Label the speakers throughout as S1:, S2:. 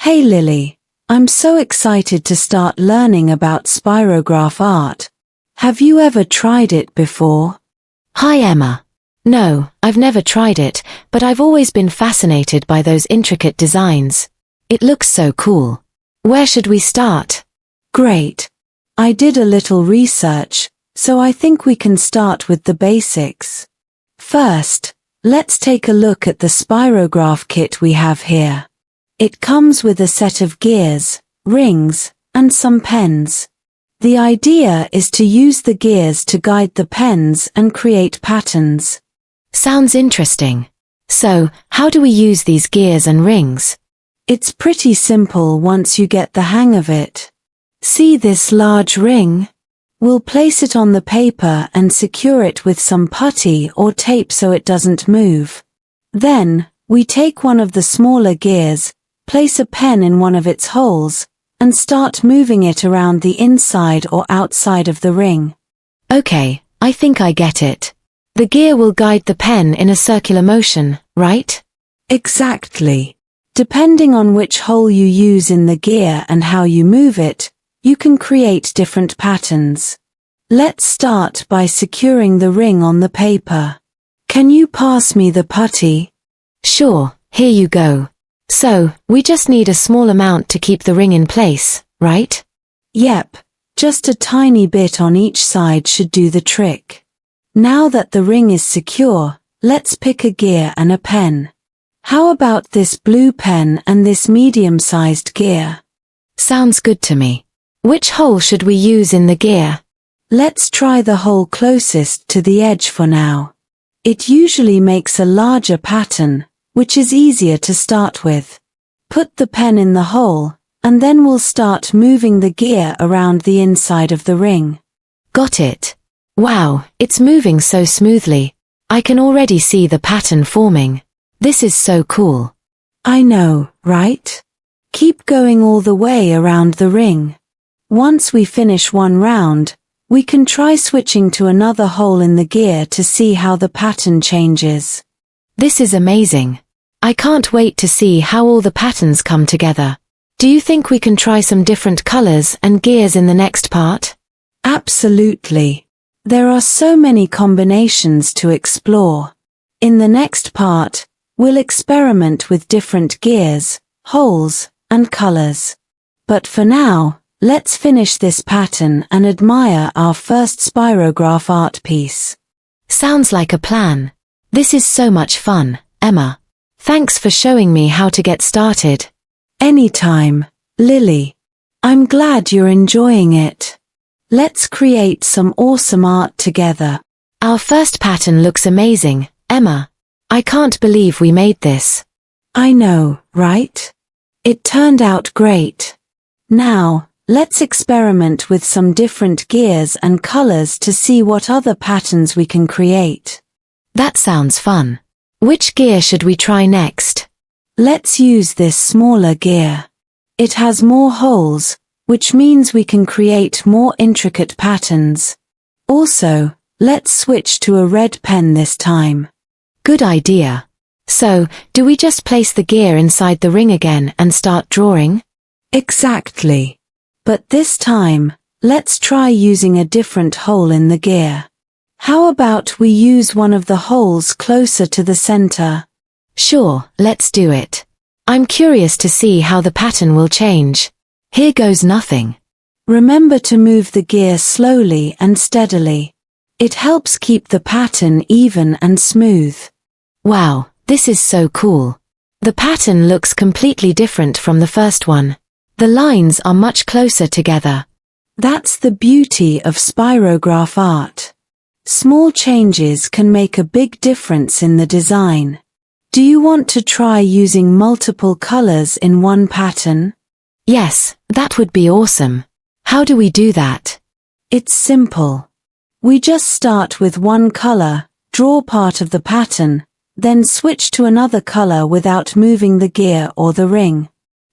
S1: Hey Lily, I'm so excited to start learning about spirograph art. Have you ever tried it before?
S2: Hi Emma. No, I've never tried it, but I've always been fascinated by those intricate designs. It looks so cool. Where should we start?
S1: Great. I did a little research, so I think we can start with the basics. First, let's take a look at the spirograph kit we have here. It comes with a set of gears, rings, and some pens. The idea is to use the gears to guide the pens and create patterns.
S2: Sounds interesting. So, how do we use these gears and rings?
S1: It's pretty simple once you get the hang of it. See this large ring? We'll place it on the paper and secure it with some putty or tape so it doesn't move. Then, we take one of the smaller gears, place a pen in one of its holes, and start moving it around the inside or outside of the ring.
S2: Okay, I think I get it. The gear will guide the pen in a circular motion, right?
S1: Exactly. Depending on which hole you use in the gear and how you move it, you can create different patterns. Let's start by securing the ring on the paper. Can you pass me the putty?
S2: Sure, here you go. So, we just need a small amount to keep the ring in place, right?
S1: Yep, just a tiny bit on each side should do the trick. Now that the ring is secure, let's pick a gear and a pen. How about this blue pen and this medium-sized gear?
S2: Sounds good to me. Which hole should we use in the gear?
S1: Let's try the hole closest to the edge for now. It usually makes a larger pattern, which is easier to start with. Put the pen in the hole, and then we'll start moving the gear around the inside of the ring.
S2: Got it. Wow, it's moving so smoothly. I can already see the pattern forming. This is so cool.
S1: I know, right? Keep going all the way around the ring. Once we finish one round, we can try switching to another hole in the gear to see how the pattern changes.
S2: This is amazing. I can't wait to see how all the patterns come together. Do you think we can try some different colors and gears in the next part?
S1: Absolutely. There are so many combinations to explore. In the next part, we'll experiment with different gears, holes, and colors. But for now, let's finish this pattern and admire our first spirograph art piece.
S2: Sounds like a plan. This is so much fun, Emma. Thanks for showing me how to get started.
S1: Anytime, Lily. I'm glad you're enjoying it. Let's create some awesome art together.
S2: Our first pattern looks amazing, Emma. I can't believe we made this.
S1: I know, right? It turned out great. Now, let's experiment with some different gears and colors to see what other patterns we can create.
S2: That sounds fun. Which gear should we try next?
S1: Let's use this smaller gear. It has more holes, which means we can create more intricate patterns. Also, let's switch to a red pen this time.
S2: Good idea. So, do we just place the gear inside the ring again and start drawing?
S1: Exactly. But this time, let's try using a different hole in the gear. How about we use one of the holes closer to the center?
S2: Sure, let's do it. I'm curious to see how the pattern will change. Here goes nothing.
S1: Remember to move the gear slowly and steadily. It helps keep the pattern even and smooth.
S2: Wow, this is so cool. The pattern looks completely different from the first one. The lines are much closer together.
S1: That's the beauty of spirograph art. Small changes can make a big difference in the design. Do you want to try using multiple colors in one pattern?
S2: Yes, that would be awesome. How do we do that?
S1: It's simple. We just start with one color, draw part of the pattern, then switch to another color without moving the gear or the ring.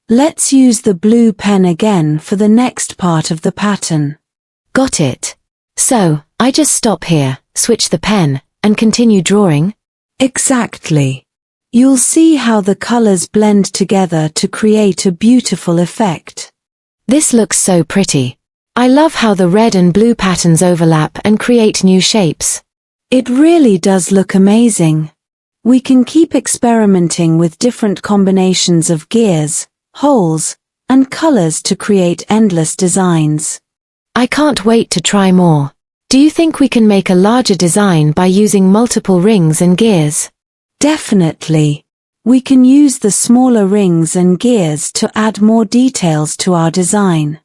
S1: Let's use the blue pen again for the next part of the pattern.
S2: Got it. So, I just stop here, switch the pen, and continue drawing?
S1: Exactly. You'll see how the colors blend together to create a beautiful effect.
S2: This looks so pretty. I love how the red and blue patterns overlap and create new shapes.
S1: It really does look amazing. We can keep experimenting with different combinations of gears, holes, and colors to create endless designs.
S2: I can't wait to try more. Do you think we can make a larger design by using multiple rings and gears?
S1: Definitely. We can use the smaller rings and gears to add more details to our design.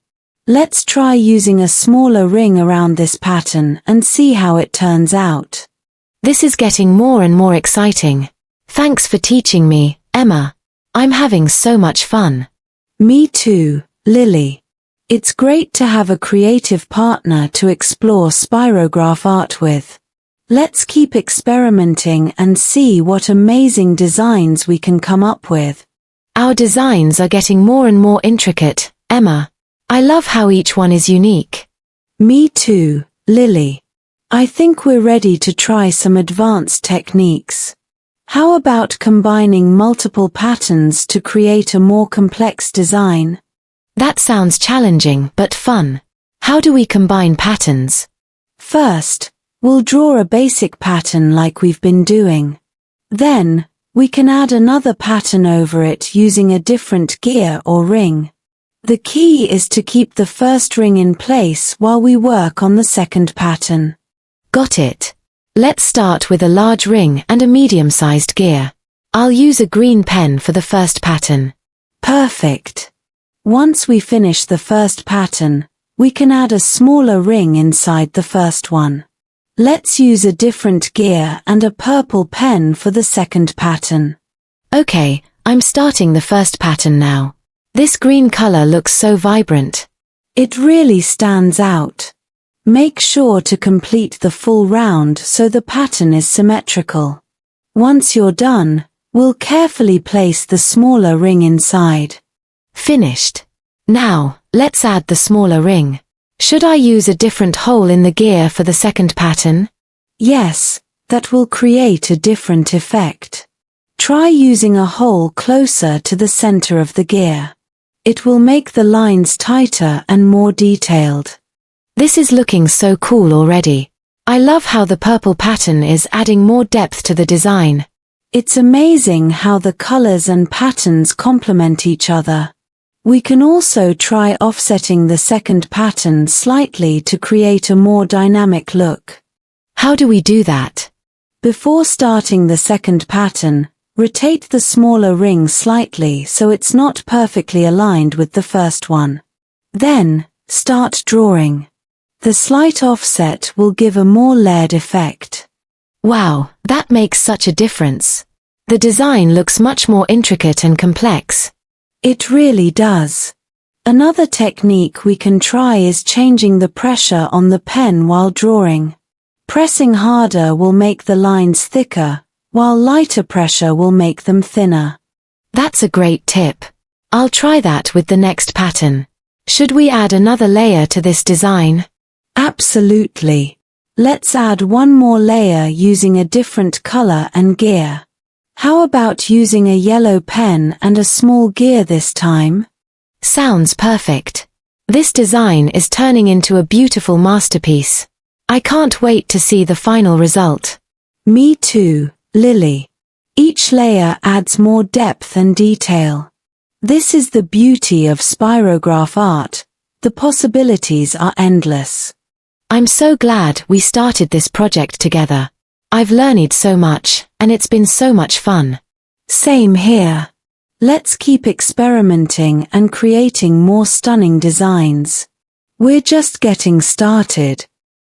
S1: Let's try using a smaller ring around this pattern and see how it turns out.
S2: This is getting more and more exciting. Thanks for teaching me, Emma. I'm having so much fun.
S1: Me too, Lily. It's great to have a creative partner to explore Spirograph Art with. Let's keep experimenting and see what amazing designs we can come up with.
S2: Our designs are getting more and more intricate, Emma. I love how each one is unique.
S1: Me too, Lily. I think we're ready to try some advanced techniques. How about combining multiple patterns to create a more complex design?
S2: That sounds challenging but fun. How do we combine patterns?
S1: First, we'll draw a basic pattern like we've been doing. Then, we can add another pattern over it using a different gear or ring. The key is to keep the first ring in place while we work on the second pattern.
S2: Got it. Let's start with a large ring and a medium-sized gear. I'll use a green pen for the first pattern.
S1: Perfect. Once we finish the first pattern, we can add a smaller ring inside the first one. Let's use a different gear and a purple pen for the second pattern.
S2: Okay, I'm starting the first pattern now. This green color looks so vibrant.
S1: It really stands out. Make sure to complete the full round so the pattern is symmetrical. Once you're done, we'll carefully place the smaller ring inside.
S2: Finished. Now, let's add the smaller ring. Should I use a different hole in the gear for the second pattern?
S1: Yes, that will create a different effect. Try using a hole closer to the center of the gear. It will make the lines tighter and more detailed.
S2: This is looking so cool already. I love how the purple pattern is adding more depth to the design.
S1: It's amazing how the colors and patterns complement each other. We can also try offsetting the second pattern slightly to create a more dynamic look.
S2: How do we do that?
S1: Before starting the second pattern, rotate the smaller ring slightly so it's not perfectly aligned with the first one. Then, start drawing. The slight offset will give a more layered effect.
S2: Wow, that makes such a difference. The design looks much more intricate and complex.
S1: It really does. Another technique we can try is changing the pressure on the pen while drawing. Pressing harder will make the lines thicker, while lighter pressure will make them thinner.
S2: That's a great tip. I'll try that with the next pattern. Should we add another layer to this design?
S1: Absolutely. Let's add one more layer using a different color and gear. How about using a yellow pen and a small gear this time?
S2: Sounds perfect. This design is turning into a beautiful masterpiece. I can't wait to see the final result.
S1: Me too, Lily. Each layer adds more depth and detail. This is the beauty of Spirograph Art. The possibilities are endless.
S2: I'm so glad we started this project together. I've learned so much, and it's been so much fun.
S1: Same here. Let's keep experimenting and creating more stunning designs. We're just getting started.